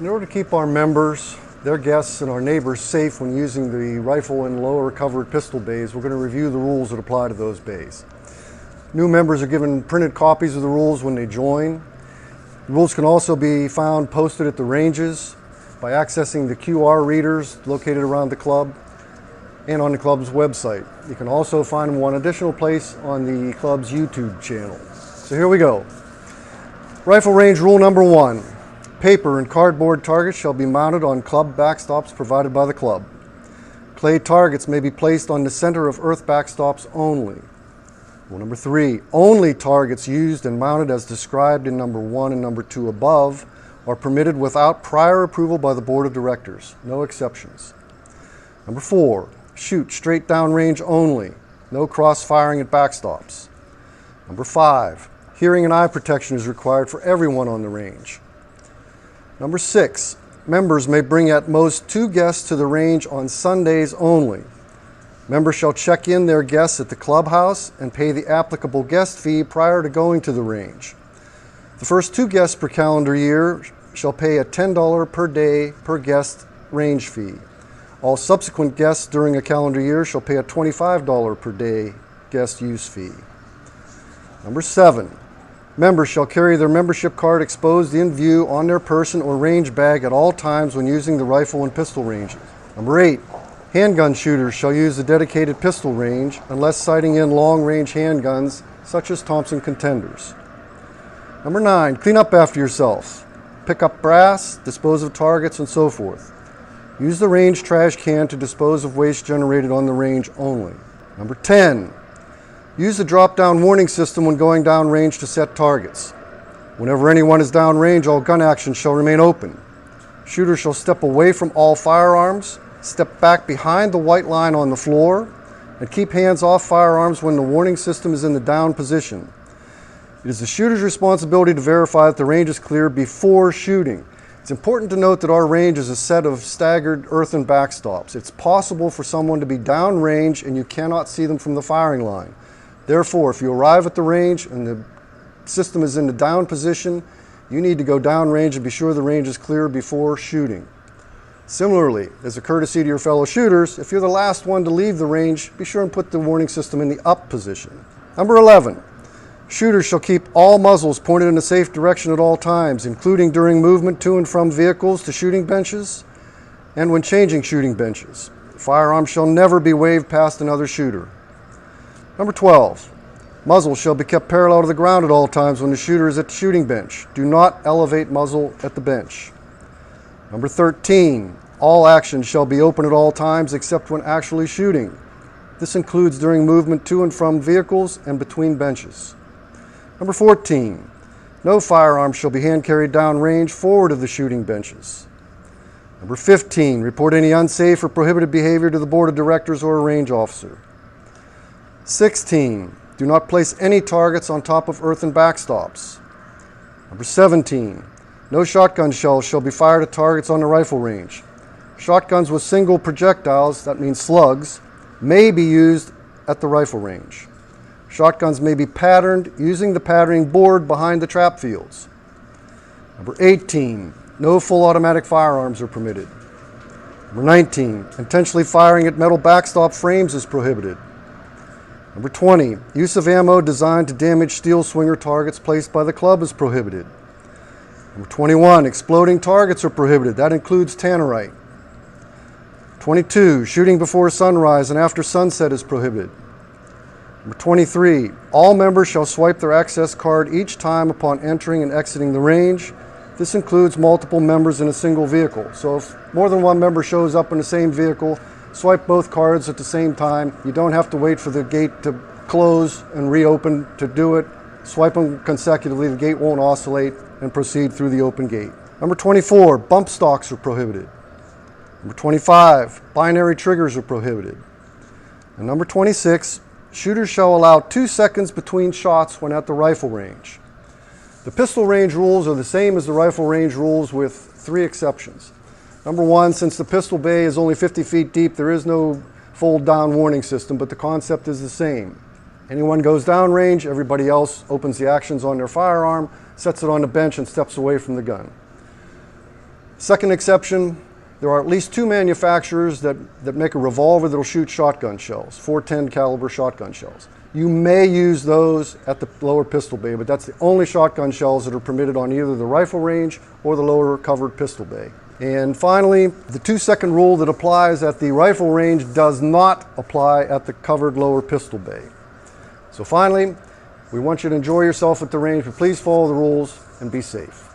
In order to keep our members, their guests, and our neighbors safe when using the rifle and lower covered pistol bays, we're going to review the rules that apply to those bays. New members are given printed copies of the rules when they join. The rules can also be found posted at the ranges by accessing the QR readers located around the club and on the club's website. You can also find them one additional place on the club's YouTube channel. So here we go. Rifle range rule number 1. Paper and cardboard targets shall be mounted on club backstops provided by the club. Clay targets may be placed on the center of earth backstops only. Rule number 3. Only targets used and mounted as described in number 1 and number 2 above are permitted without prior approval by the board of directors. No exceptions. Number 4. Shoot straight down range only. No cross firing at backstops. Number 5. Hearing and eye protection is required for everyone on the range. Number 6, members may bring at most 2 guests to the range on Sundays only. Members shall check in their guests at the clubhouse and pay the applicable guest fee prior to going to the range. The first 2 guests per calendar year shall pay a $10 per day per guest range fee. All subsequent guests during a calendar year shall pay a $25 per day guest use fee. Number 7. Members shall carry their membership card exposed in view on their person or range bag at all times when using the rifle and pistol ranges. Number 8. Handgun shooters shall use the dedicated pistol range unless sighting in long-range handguns such as Thompson contenders. Number 9. Clean up after yourself. Pick up brass, dispose of targets, and so forth. Use the range trash can to dispose of waste generated on the range only. Number 10. Use the drop-down warning system when going downrange to set targets. Whenever anyone is downrange, all gun action shall remain open. Shooters shall step away from all firearms, step back behind the white line on the floor, and keep hands off firearms when the warning system is in the down position. It is the shooter's responsibility to verify that the range is clear before shooting. It's important to note that our range is a set of staggered earthen backstops. It's possible for someone to be downrange and you cannot see them from the firing line. Therefore, if you arrive at the range and the system is in the down position, you need to go downrange and be sure the range is clear before shooting. Similarly, as a courtesy to your fellow shooters, if you're the last one to leave the range, be sure and put the warning system in the up position. Number 11. Shooters shall keep all muzzles pointed in a safe direction at all times, including during movement to and from vehicles to shooting benches and when changing shooting benches. The firearm shall never be waved past another shooter. Number 12. Muzzle shall be kept parallel to the ground at all times when the shooter is at the shooting bench. Do not elevate muzzle at the bench. Number 13. All action shall be open at all times except when actually shooting. This includes during movement to and from vehicles and between benches. Number 14. No firearm shall be hand carried downrange forward of the shooting benches. Number 15. Report any unsafe or prohibited behavior to the board of directors or a range officer. 16. Do not place any targets on top of earthen backstops. Number 17. No shotgun shells shall be fired at targets on the rifle range. Shotguns with single projectiles, that means slugs, may be used at the rifle range. Shotguns may be patterned using the patterning board behind the trap fields. Number 18. No full automatic firearms are permitted. Number 19. Intentionally firing at metal backstop frames is prohibited. Number 20, use of ammo designed to damage steel swinger targets placed by the club is prohibited. Number 21, exploding targets are prohibited. That includes tannerite. 22, shooting before sunrise and after sunset is prohibited. Number 23, all members shall swipe their access card each time upon entering and exiting the range. This includes multiple members in a single vehicle. So if more than one member shows up in the same vehicle, swipe both cards at the same time. You don't have to wait for the gate to close and reopen to do it. Swipe them consecutively, the gate won't oscillate, and proceed through the open gate. Number 24, bump stocks are prohibited. Number 25, binary triggers are prohibited. And number 26, shooters shall allow 2 seconds between shots when at the rifle range. The pistol range rules are the same as the rifle range rules with 3 exceptions. Number 1, since the pistol bay is only 50 feet deep, there is no fold down warning system, but the concept is the same. Anyone goes downrange, everybody else opens the actions on their firearm, sets it on the bench, and steps away from the gun. Second exception, there are at least 2 manufacturers that make a revolver that'll shoot shotgun shells, 410 caliber shotgun shells. You may use those at the lower pistol bay, but that's the only shotgun shells that are permitted on either the rifle range or the lower covered pistol bay. And finally, the 2-second rule that applies at the rifle range does not apply at the covered lower pistol bay. So finally, we want you to enjoy yourself at the range, but please follow the rules and be safe.